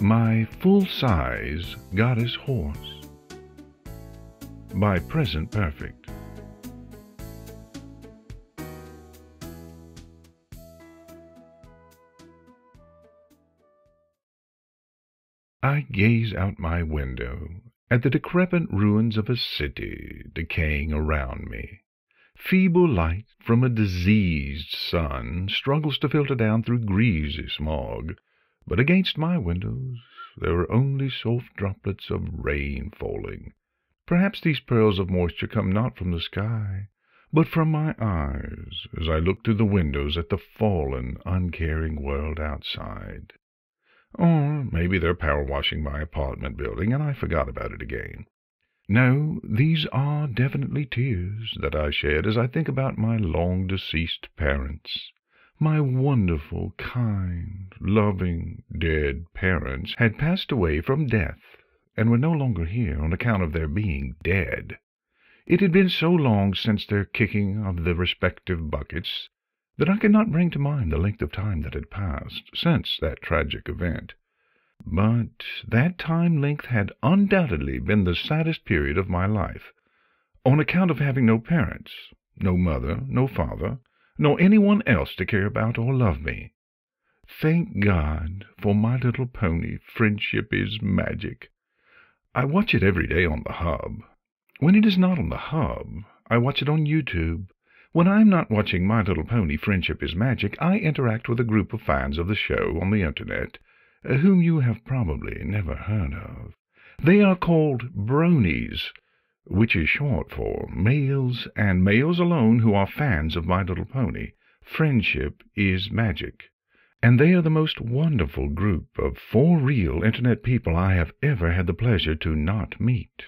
My Full-Size Goddess Horse by Present Perfect. I gaze out my window at the decrepit ruins of a city decaying around me. Feeble light from a diseased sun struggles to filter down through greasy smog, but against my windows there are only soft droplets of rain falling. Perhaps these pearls of moisture come not from the sky, but from my eyes as I look through the windows at the fallen, uncaring world outside. Or maybe they're power washing my apartment building and I forgot about it again. No, these are definitely tears that I shed as I think about my long-deceased parents. My wonderful, kind, loving, dead parents had passed away from death and were no longer here on account of their being dead. It had been so long since their kicking of the respective buckets that I could not bring to mind the length of time that had passed since that tragic event. But that time length had undoubtedly been the saddest period of my life, on account of having no parents, no mother, no father, nor anyone else to care about or love me. Thank God for My Little Pony, Friendship is Magic. I watch it every day on the hub. When it is not on the hub, I watch it on YouTube. When I am not watching My Little Pony, Friendship is Magic, I interact with a group of fans of the show on the internet, whom you have probably never heard of. They are called bronies, which is short for males and males alone who are fans of My Little Pony. Friendship is Magic. And they are the most wonderful group of for-real internet people I have ever had the pleasure to not meet.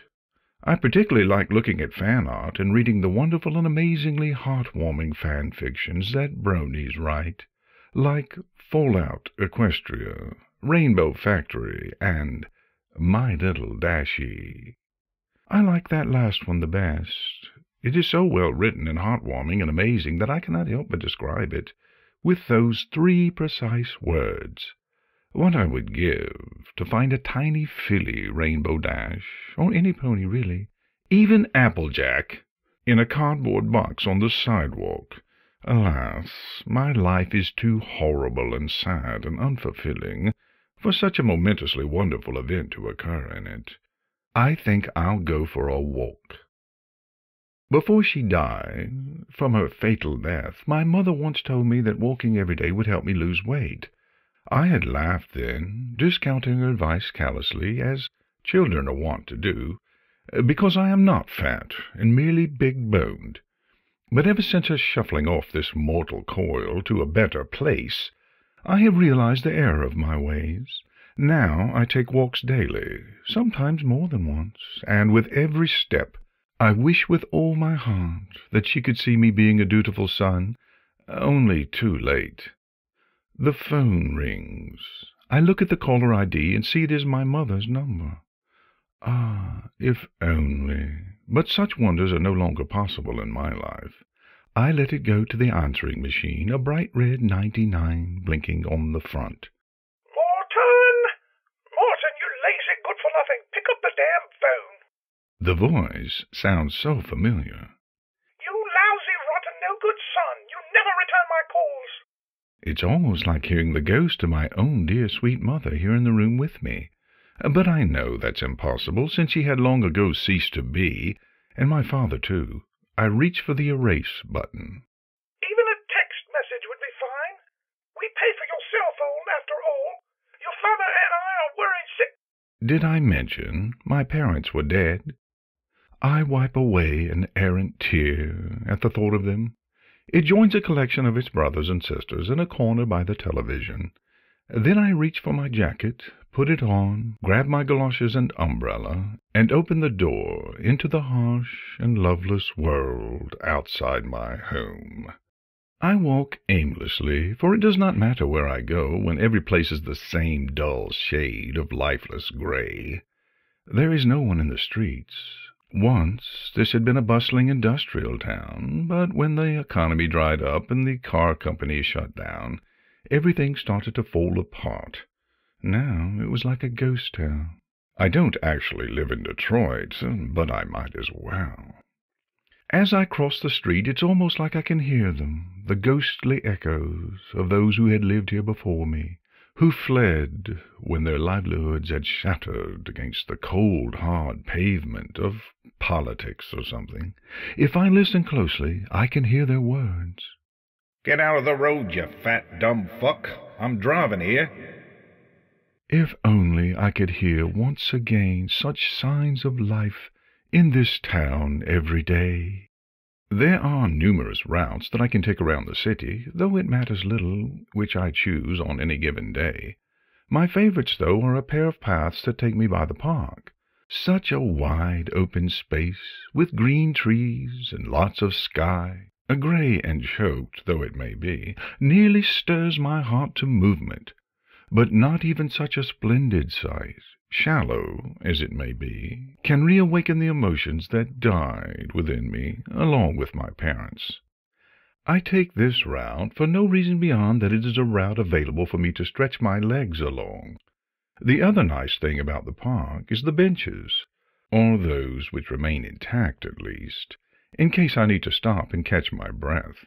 I particularly like looking at fan art and reading the wonderful and amazingly heartwarming fan fictions that bronies write, like Fallout Equestria, Rainbow Factory, and My Little Dashie. I like that last one the best. It is so well written and heartwarming and amazing that I cannot help but describe it with those 3 precise words. What I would give to find a tiny filly Rainbow Dash, or any pony really, even Applejack, in a cardboard box on the sidewalk. Alas, my life is too horrible and sad and unfulfilling for such a momentously wonderful event to occur in it. I think I'll go for a walk. Before she died, from her fatal death, my mother once told me that walking every day would help me lose weight. I had laughed then, discounting her advice callously, as children are wont to do, because I am not fat and merely big-boned. But ever since her shuffling off this mortal coil to a better place, I have realized the error of my ways. Now I take walks daily, sometimes more than once, and with every step I wish with all my heart that she could see me being a dutiful son, only too late. The phone rings. I look at the caller ID and see it is my mother's number. Ah, if only. But such wonders are no longer possible in my life. I let it go to the answering machine, a bright red 99 blinking on the front. Morton! Morton, you lazy good-for-nothing! Pick up the damn phone! The voice sounds so familiar. You lousy, rotten, no-good son! You never return my calls! It's almost like hearing the ghost of my own dear sweet mother here in the room with me. But I know that's impossible, since she had long ago ceased to be, and my father too. I reach for the erase button. Even a text message would be fine. We pay for your cell phone, after all. Your father and I are worried sick. Did I mention my parents were dead? I wipe away an errant tear at the thought of them. It joins a collection of its brothers and sisters in a corner by the television. Then I reach for my jacket, put it on, grab my galoshes and umbrella, and open the door into the harsh and loveless world outside my home. I walk aimlessly, for it does not matter where I go when every place is the same dull shade of lifeless gray. There is no one in the streets. Once this had been a bustling industrial town, but when the economy dried up and the car companies shut down, everything started to fall apart. Now it was like a ghost town. I don't actually live in Detroit, but I might as well. As I cross the street, it's almost like I can hear them, the ghostly echoes of those who had lived here before me, who fled when their livelihoods had shattered against the cold, hard pavement of politics or something. If I listen closely, I can hear their words. Get out of the road, you fat, dumb fuck. I'm driving here. If only I could hear once again such signs of life in this town every day. There are numerous routes that I can take around the city, though it matters little which I choose on any given day. My favorites, though, are a pair of paths that take me by the park. Such a wide open space, with green trees and lots of sky, gray and choked though it may be, nearly stirs my heart to movement. But not even such a splendid sight, shallow as it may be, can reawaken the emotions that died within me along with my parents. I take this route for no reason beyond that it is a route available for me to stretch my legs along. The other nice thing about the park is the benches, or those which remain intact at least, in case I need to stop and catch my breath.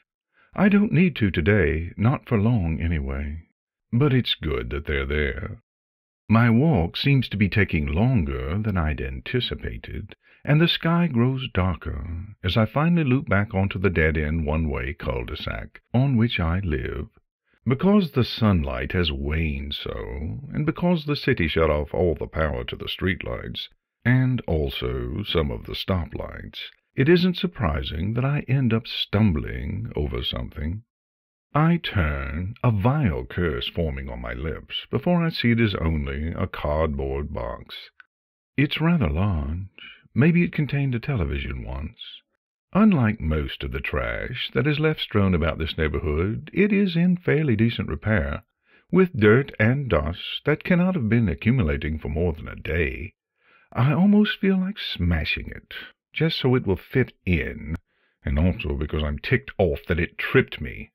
I don't need to today, not for long anyway. But it's good that they're there. My walk seems to be taking longer than I'd anticipated, and the sky grows darker as I finally loop back onto the dead-end one-way cul-de-sac on which I live. Because the sunlight has waned so, and because the city shut off all the power to the streetlights, and also some of the stoplights, it isn't surprising that I end up stumbling over something. I turn, a vile curse forming on my lips, before I see it is only a cardboard box. It's rather large. Maybe it contained a television once. Unlike most of the trash that is left strewn about this neighborhood, it is in fairly decent repair, with dirt and dust that cannot have been accumulating for more than a day. I almost feel like smashing it, just so it will fit in, and also because I'm ticked off that it tripped me.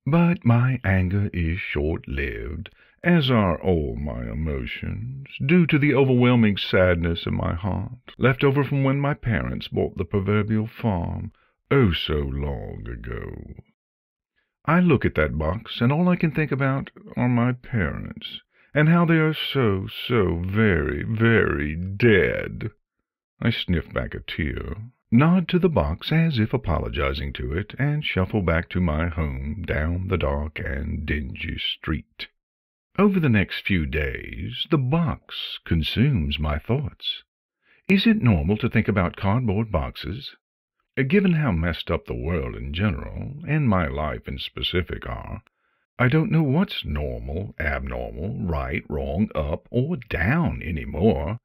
But my anger is short-lived, as are all my emotions, due to the overwhelming sadness in my heart, left over from when my parents bought the proverbial farm, oh so long ago. I look at that box, and all I can think about are my parents, and how they are so very, very dead. I sniff back a tear, nod to the box as if apologizing to it, and shuffle back to my home down the dark and dingy street. Over the next few days, the box consumes my thoughts. Is it normal to think about cardboard boxes? Given how messed up the world in general, and my life in specific are, I don't know what's normal, abnormal, right, wrong, up, or down anymore.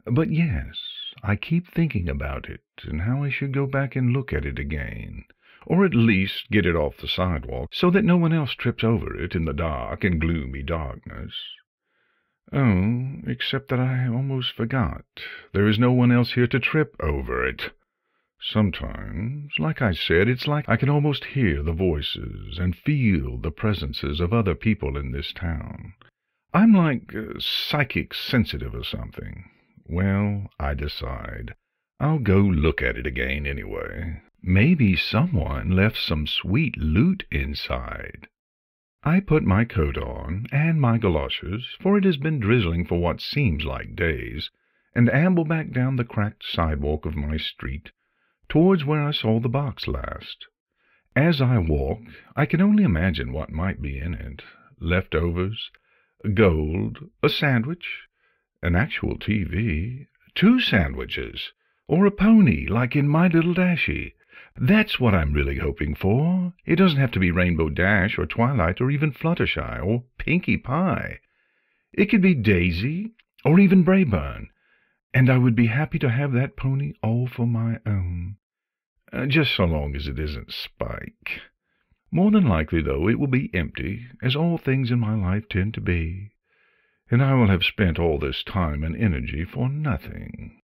But yes, I keep thinking about it, and how I should go back and look at it again, or at least get it off the sidewalk, so that no one else trips over it in the dark and gloomy darkness. Oh, except that I almost forgot. There is no one else here to trip over it. Sometimes, like I said, it's like I can almost hear the voices and feel the presences of other people in this town. I'm like psychic sensitive or something. Well, I decide I'll go look at it again anyway. Maybe someone left some sweet loot inside. I put my coat on and my galoshes, for it has been drizzling for what seems like days, and amble back down the cracked sidewalk of my street, towards where I saw the box last. As I walk, I can only imagine what might be in it. Leftovers, gold, a sandwich, an actual TV, 2 sandwiches, or a pony like in My Little Dashie. That's what I'm really hoping for. It doesn't have to be Rainbow Dash or Twilight or even Fluttershy or Pinkie Pie. It could be Daisy or even Brayburn, and I would be happy to have that pony all for my own. Just so long as it isn't Spike. More than likely, though, it will be empty, as all things in my life tend to be, and I will have spent all this time and energy for nothing.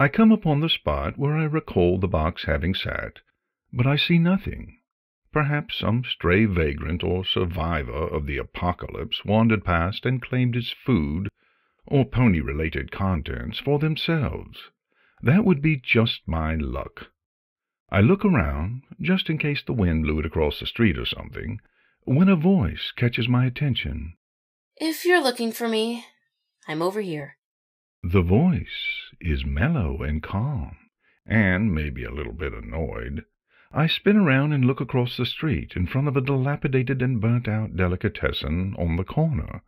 I come upon the spot where I recall the box having sat, but I see nothing. Perhaps some stray vagrant or survivor of the apocalypse wandered past and claimed its food or pony-related contents for themselves. That would be just my luck. I look around, just in case the wind blew it across the street or something, when a voice catches my attention. "If you're looking for me, I'm over here." The voice is mellow and calm, and maybe a little bit annoyed. I spin around and look across the street in front of a dilapidated and burnt-out delicatessen on the corner.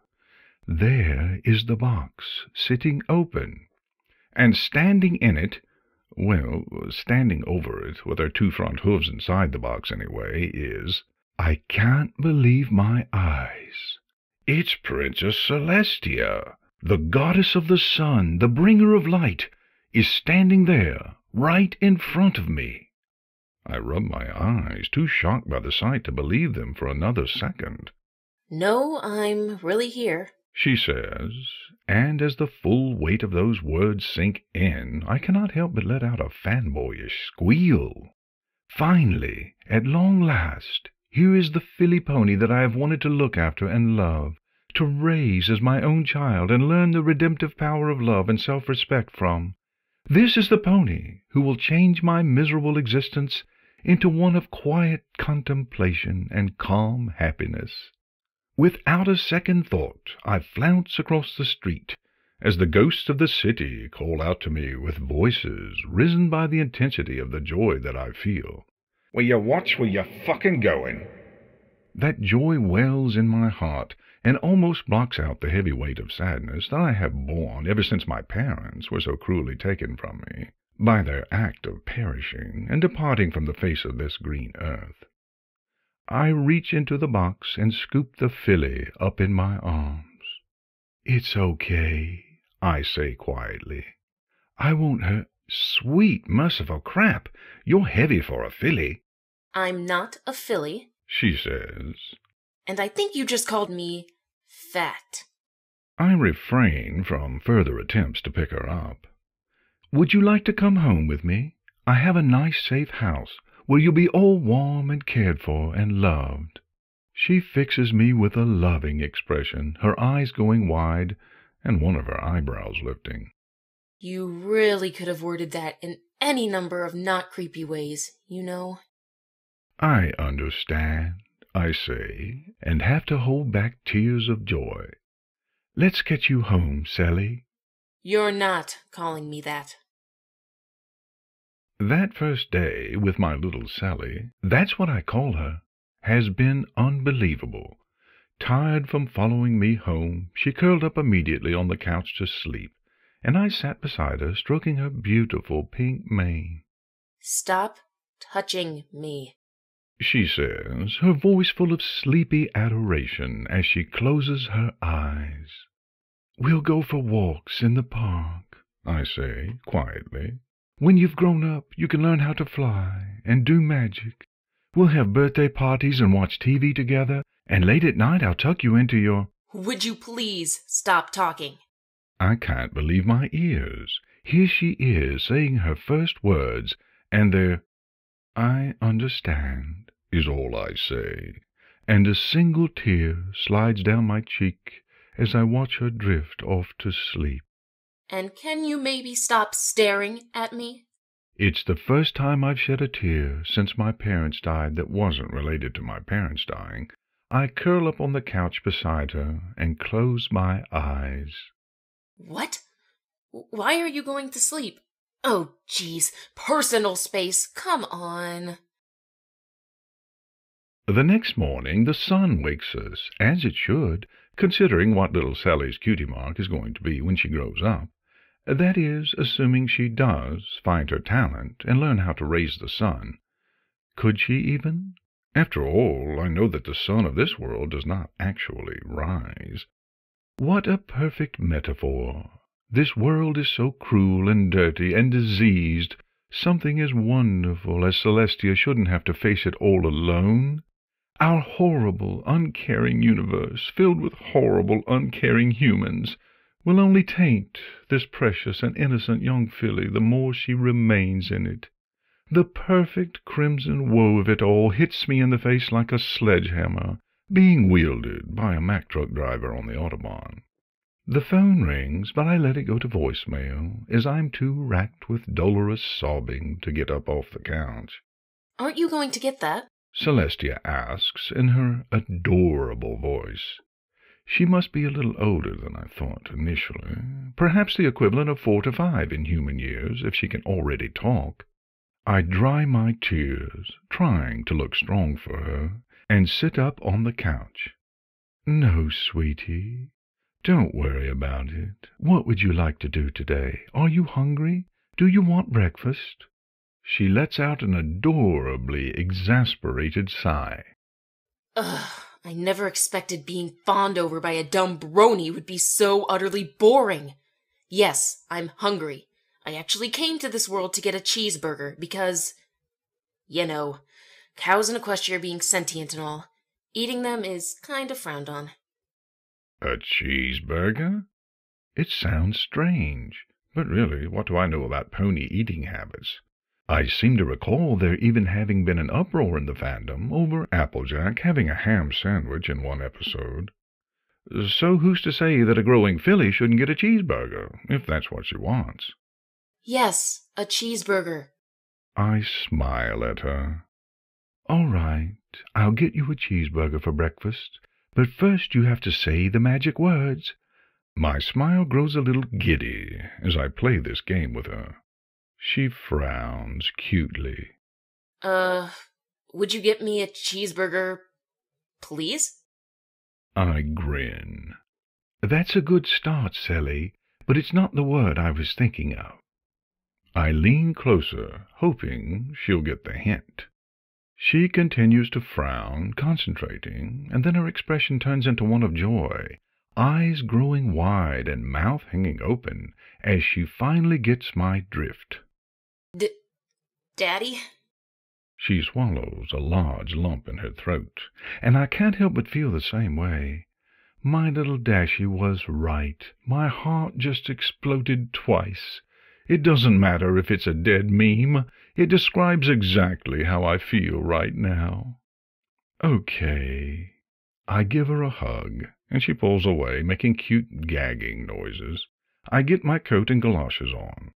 There is the box, sitting open, and standing in it, well, standing over it, with her 2 front hooves inside the box anyway, I can't believe my eyes. It's Princess Celestia, the goddess of the sun, the bringer of light, is standing there, right in front of me. I rub my eyes, too shocked by the sight to believe them for another second. "No, I'm really here," she says, and as the full weight of those words sink in, I cannot help but let out a fanboyish squeal. Finally, at long last, here is the filly pony that I have wanted to look after and love, to raise as my own child and learn the redemptive power of love and self-respect from. This is the pony who will change my miserable existence into one of quiet contemplation and calm happiness. Without a second thought, I flounce across the street, as the ghosts of the city call out to me with voices risen by the intensity of the joy that I feel. "Will you watch where you're fucking going?" That joy wells in my heart and almost blocks out the heavy weight of sadness that I have borne ever since my parents were so cruelly taken from me by their act of perishing and departing from the face of this green earth. I reach into the box and scoop the filly up in my arms. "It's okay," I say quietly. "I won't hurt—" "Sweet merciful crap! You're heavy for a filly." "I'm not a filly," she says. "And I think you just called me fat." I refrain from further attempts to pick her up. "Would you like to come home with me? I have a nice safe house where you'll be all warm and cared for and loved." She fixes me with a loving expression, her eyes going wide and one of her eyebrows lifting. "You really could have worded that in any number of not creepy ways, you know." "I understand," I say, and have to hold back tears of joy. "Let's get you home, Sally." "You're not calling me that." That first day with my little Sally, that's what I call her, has been unbelievable. Tired from following me home, she curled up immediately on the couch to sleep, and I sat beside her, stroking her beautiful pink mane. "Stop touching me," she says, her voice full of sleepy adoration as she closes her eyes. "We'll go for walks in the park," I say quietly. "When you've grown up, you can learn how to fly and do magic. We'll have birthday parties and watch TV together, and late at night I'll tuck you into your—" "Would you please stop talking?" I can't believe my ears. Here she is saying her first words, and they're, "I understand," is all I say, and a single tear slides down my cheek as I watch her drift off to sleep. "And can you maybe stop staring at me?" It's the first time I've shed a tear since my parents died that wasn't related to my parents dying. I curl up on the couch beside her and close my eyes. "What? Why are you going to sleep? Oh, geez, personal space, come on." The next morning the sun wakes us, as it should, considering what little Sally's cutie mark is going to be when she grows up. That is, assuming she does find her talent and learn how to raise the sun. Could she even? After all, I know that the sun of this world does not actually rise. What a perfect metaphor! This world is so cruel and dirty and diseased. Something as wonderful as Celestia shouldn't have to face it all alone. Our horrible, uncaring universe, filled with horrible, uncaring humans, will only taint this precious and innocent young filly the more she remains in it. The perfect crimson woe of it all hits me in the face like a sledgehammer being wielded by a Mack truck driver on the Autobahn. The phone rings, but I let it go to voicemail, as I'm too racked with dolorous sobbing to get up off the couch. Aren't you going to get that? Celestia asks in her adorable voice. She must be a little older than I thought initially, perhaps the equivalent of 4 to 5 in human years, if she can already talk. I dry my tears, trying to look strong for her, and sit up on the couch. No, sweetie, don't worry about it. What would you like to do today? Are you hungry? Do you want breakfast? She lets out an adorably exasperated sigh. Ugh, I never expected being fawned over by a dumb brony would be so utterly boring. Yes, I'm hungry. I actually came to this world to get a cheeseburger because, cows in Equestria being sentient and all, eating them is kind of frowned on. A cheeseburger? It sounds strange, but really, what do I know about pony eating habits? I seem to recall there even having been an uproar in the fandom over Applejack having a ham sandwich in one episode. So who's to say that a growing filly shouldn't get a cheeseburger, if that's what she wants? Yes, a cheeseburger. I smile at her. All right, I'll get you a cheeseburger for breakfast, but first you have to say the magic words. My smile grows a little giddy as I play this game with her. She frowns cutely. Would you get me a cheeseburger, please? I grin. That's a good start, Sally, but it's not the word I was thinking of. I lean closer, hoping she'll get the hint. She continues to frown, concentrating, and then her expression turns into one of joy, eyes growing wide and mouth hanging open, as she finally gets my drift. Daddy? She swallows a large lump in her throat, and I can't help but feel the same way. My little Dashie was right. My heart just exploded twice. It doesn't matter if it's a dead meme. It describes exactly how I feel right now. Okay. I give her a hug, and she pulls away, making cute gagging noises. I get my coat and galoshes on.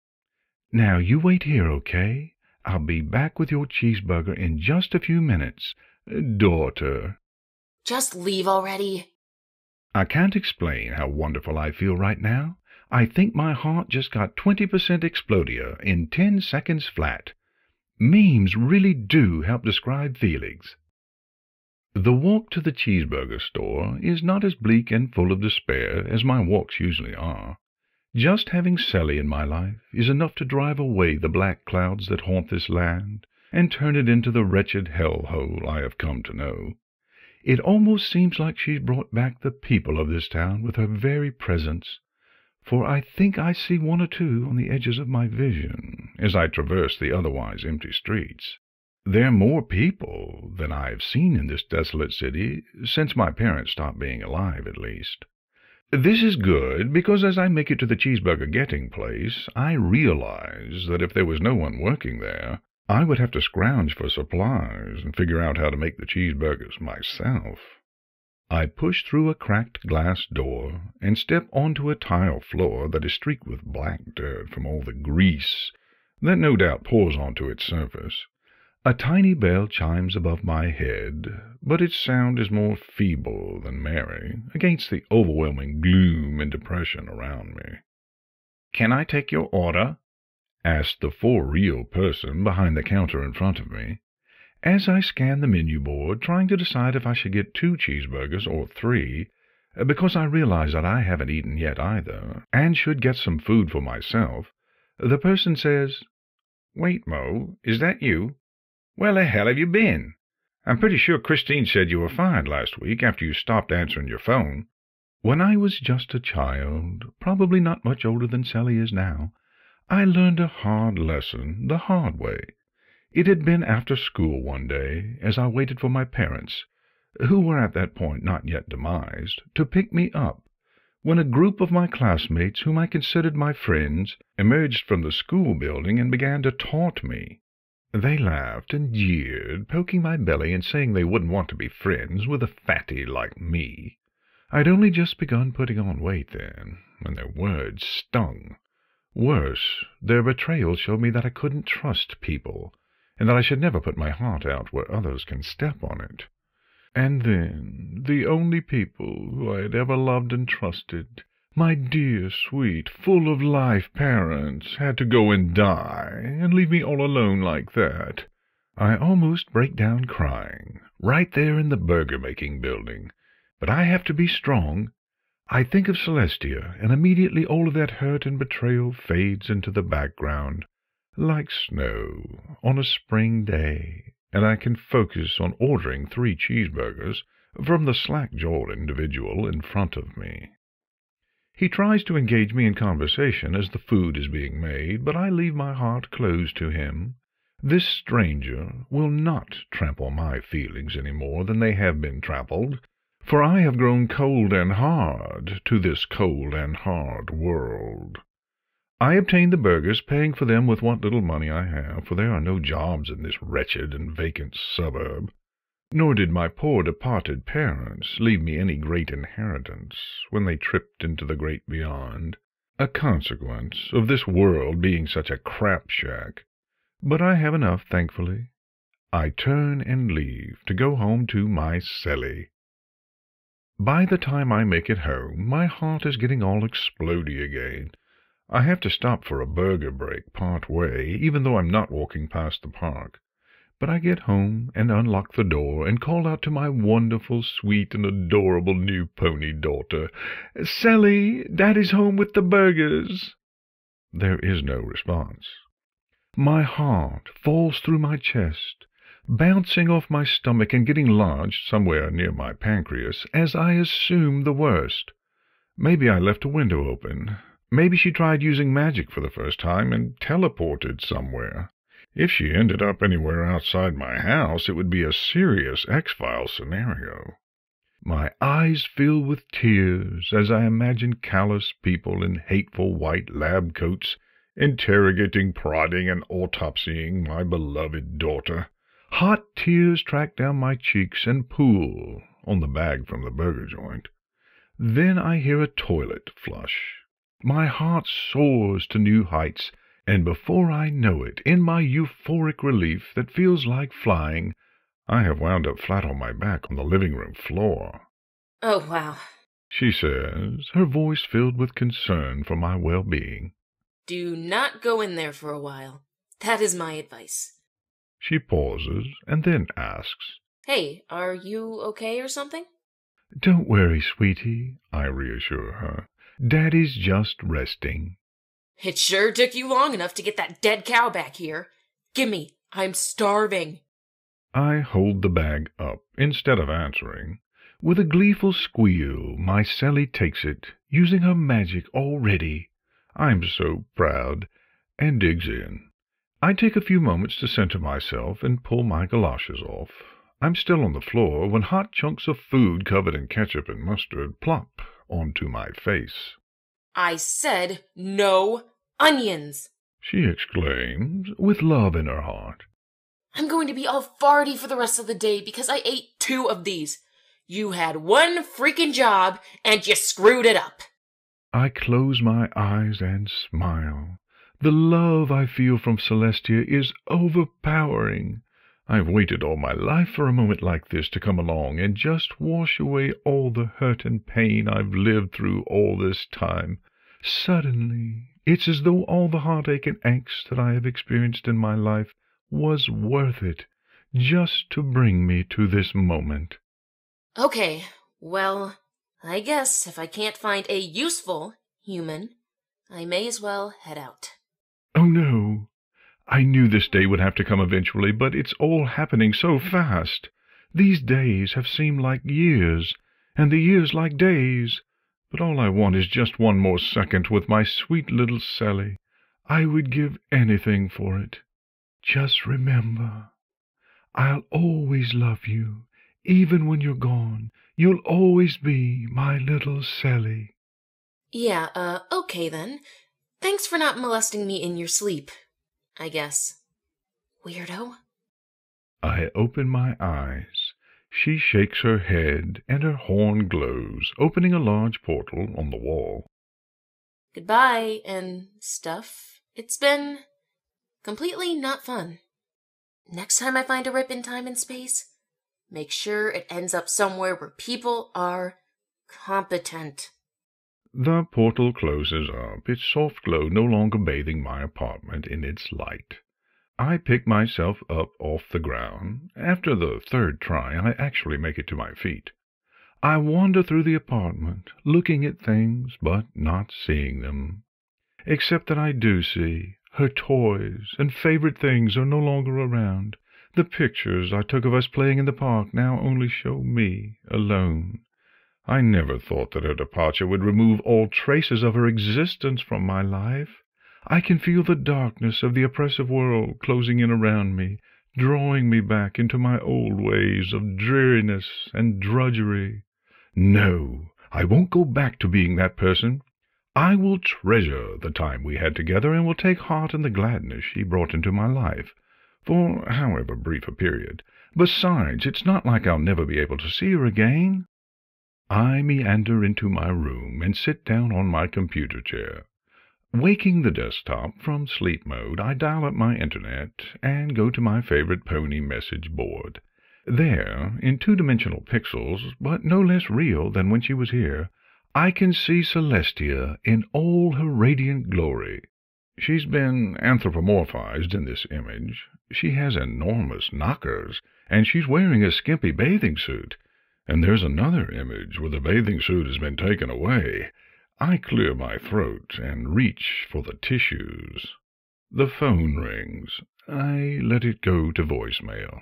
Now you wait here, okay? I'll be back with your cheeseburger in just a few minutes. Daughter. Just leave already. I can't explain how wonderful I feel right now. I think my heart just got 20% Explodia in 10 seconds flat. Memes really do help describe feelings. The walk to the cheeseburger store is not as bleak and full of despair as my walks usually are. Just having Sally in my life is enough to drive away the black clouds that haunt this land and turn it into the wretched hellhole I have come to know. It almost seems like she's brought back the people of this town with her very presence, for I think I see one or two on the edges of my vision as I traverse the otherwise empty streets. There are more people than I have seen in this desolate city since my parents stopped being alive, at least. This is good, because as I make it to the cheeseburger getting place, I realize that if there was no one working there, I would have to scrounge for supplies and figure out how to make the cheeseburgers myself. I push through a cracked glass door and step onto a tile floor that is streaked with black dirt from all the grease that no doubt pours onto its surface. A tiny bell chimes above my head, but its sound is more feeble than merry against the overwhelming gloom and depression around me. "Can I take your order?" asked the for-real person behind the counter in front of me. As I scan the menu board, trying to decide if I should get 2 cheeseburgers or 3, because I realize that I haven't eaten yet either, and should get some food for myself, the person says, "Wait, Mo, is that you? Where the hell have you been? I'm pretty sure Christine said you were fired last week after you stopped answering your phone." When I was just a child, probably not much older than Sally is now, I learned a hard lesson the hard way. It had been after school one day, as I waited for my parents, who were at that point not yet demised, to pick me up, when a group of my classmates, whom I considered my friends, emerged from the school building and began to taunt me. They laughed and jeered, poking my belly and saying they wouldn't want to be friends with a fatty like me. I'd only just begun putting on weight then, and their words stung. Worse, their betrayal showed me that I couldn't trust people, and that I should never put my heart out where others can step on it. And then, the only people who I had ever loved and trusted, my dear, sweet, full of life parents, had to go and die, and leave me all alone like that. I almost break down crying, right there in the burger-making building. But I have to be strong. I think of Celestia, and immediately all of that hurt and betrayal fades into the background, like snow on a spring day, and I can focus on ordering 3 cheeseburgers from the slack-jawed individual in front of me. He tries to engage me in conversation as the food is being made, but I leave my heart closed to him. This stranger will not trample my feelings any more than they have been trampled, for I have grown cold and hard to this cold and hard world. I obtain the burgers, paying for them with what little money I have, for there are no jobs in this wretched and vacant suburb. Nor did my poor departed parents leave me any great inheritance when they tripped into the great beyond, a consequence of this world being such a crap shack. But I have enough, thankfully. I turn and leave to go home to my celly. By the time I make it home, my heart is getting all explody again. I have to stop for a burger break part way, even though I'm not walking past the park. But I get home and unlock the door and call out to my wonderful, sweet, and adorable new pony daughter, "Sally, Daddy's home with the burgers." There is no response. My heart falls through my chest, bouncing off my stomach and getting lodged somewhere near my pancreas, as I assume the worst. Maybe I left a window open. Maybe she tried using magic for the first time and teleported somewhere. If she ended up anywhere outside my house, it would be a serious X-Files scenario. My eyes fill with tears as I imagine callous people in hateful white lab coats interrogating, prodding, and autopsying my beloved daughter. Hot tears track down my cheeks and pool on the bag from the burger joint. Then I hear a toilet flush. My heart soars to new heights, and before I know it, in my euphoric relief that feels like flying, I have wound up flat on my back on the living room floor. Oh, wow. She says, her voice filled with concern for my well-being. Do not go in there for a while. That is my advice. She pauses and then asks, Hey, are you okay or something? "Don't worry, sweetie," I reassure her. "Daddy's just resting." It sure took you long enough to get that dead cow back here. Gimme, I'm starving. I hold the bag up instead of answering. With a gleeful squeal, my Sally takes it, using her magic already. I'm so proud, and digs in. I take a few moments to center myself and pull my galoshes off. I'm still on the floor when hot chunks of food covered in ketchup and mustard plop onto my face. I said no onions, she exclaims, with love in her heart. I'm going to be all farty for the rest of the day because I ate 2 of these. You had one freaking job and you screwed it up. I close my eyes and smile. The love I feel from Celestia is overpowering. I've waited all my life for a moment like this to come along and just wash away all the hurt and pain I've lived through all this time. Suddenly, it's as though all the heartache and angst that I have experienced in my life was worth it, just to bring me to this moment. Okay, well, I guess if I can't find a useful human, I may as well head out. Oh no! I knew this day would have to come eventually, but it's all happening so fast. These days have seemed like years, and the years like days. But all I want is just one more second with my sweet little Sally. I would give anything for it. Just remember, I'll always love you. Even when you're gone, you'll always be my little Sally. Yeah, okay then. Thanks for not molesting me in your sleep, I guess. Weirdo. I open my eyes. She shakes her head, and her horn glows, opening a large portal on the wall. Goodbye and stuff. It's been completely not fun. Next time I find a rip in time and space, make sure it ends up somewhere where people are competent. The portal closes up, its soft glow no longer bathing my apartment in its light. I pick myself up off the ground. After the third try, I actually make it to my feet. I wander through the apartment, looking at things, but not seeing them. Except that I do see. Her toys and favorite things are no longer around. The pictures I took of us playing in the park now only show me alone. I never thought that her departure would remove all traces of her existence from my life. I can feel the darkness of the oppressive world closing in around me, drawing me back into my old ways of dreariness and drudgery. No, I won't go back to being that person. I will treasure the time we had together, and will take heart in the gladness she brought into my life, for however brief a period. Besides, it's not like I'll never be able to see her again. I meander into my room and sit down on my computer chair. Waking the desktop from sleep mode, I dial up my internet and go to my favorite pony message board. There, in two-dimensional pixels, but no less real than when she was here, I can see Celestia in all her radiant glory. She's been anthropomorphized in this image. She has enormous knockers, and she's wearing a skimpy bathing suit. And there's another image where the bathing suit has been taken away. I clear my throat and reach for the tissues. The phone rings. I let it go to voicemail.